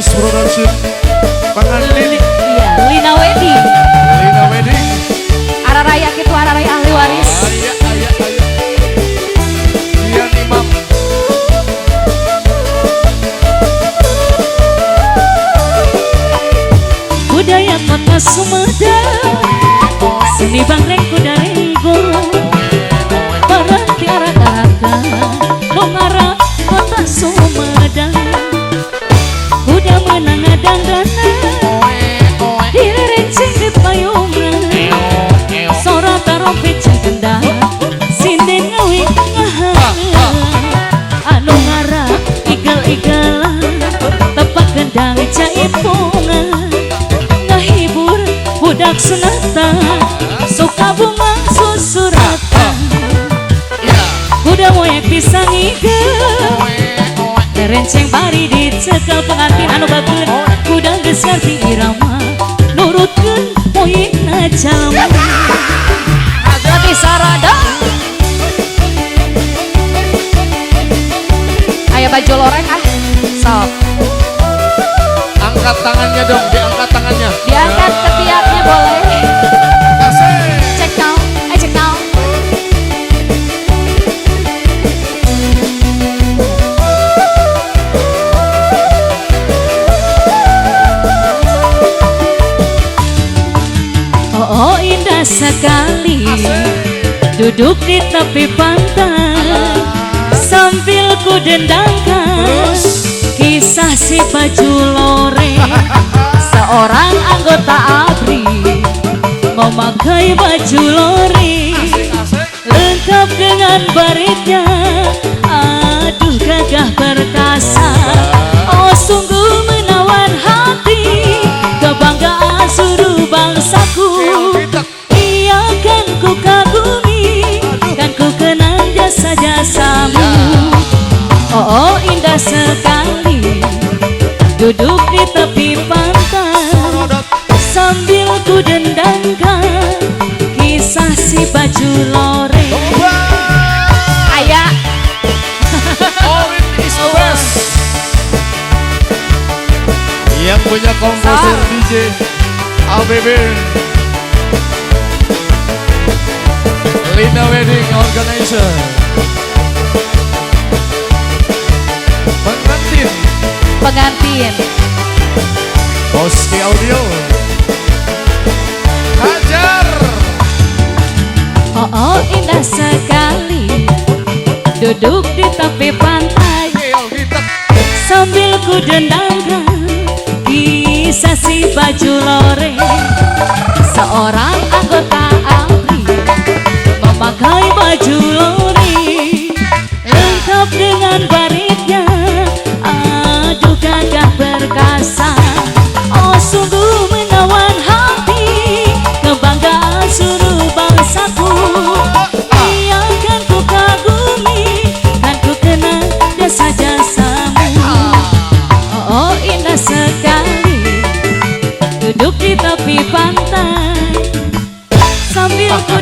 Yes Production pengantin iya Lina Wedding arah raya gitu arah raya ahli waris iya nih mam budaya kota Sumedang seni bangkreng kudai guru barang tiara kata mengarah kota Sumedang udah menang dangdana di renceng di payungan sora tarompet cendang sinden ngawi anu ngara igel-igelan tepak gendang jaipungan ngahibur budak sunatan suka bunga susuratan kuda moyak pisang igel renceng bari dicekal pengantin anu bageun kuda geus ngarti irama nurutkeun poinna jalma lagi sarada aya baju loreng sok angkat tangannya dong diangkat tangannya diangkat ketiaknya boleh cek now cek now oh indah sekali duduk di tepi pantai sambil ku dendangkan kisah si baju loreng seorang anggota ABRI memakai baju loreng lengkap dengan baretnya aduh gagah perkasa oh sungguh menawan hati kebanggaan seluruh bangsaku ia kan ku kagumi kan ku kenang jasa-jasamu oh indah sekali duduk di tepi pantai sambil ku dendangkan kisah si baju loreng ayah Orin is best yang punya komposer DJ ABB Lina Wedding Organizer pengantin Boski Audio Hajar oh indah sekali duduk di tepi pantai sambil ku dendangkan kisah si baju loreng seorang anggota ABRI memakai baju loreng lengkap dengan baretnya aduh gagah perkasa oh sungguh menawan hati kebanggaan seluruh bangsaku ia kan ku kagumi kan ku kenang jasa-jasamu oh indah sekali duduk di tepi pantai sambil ku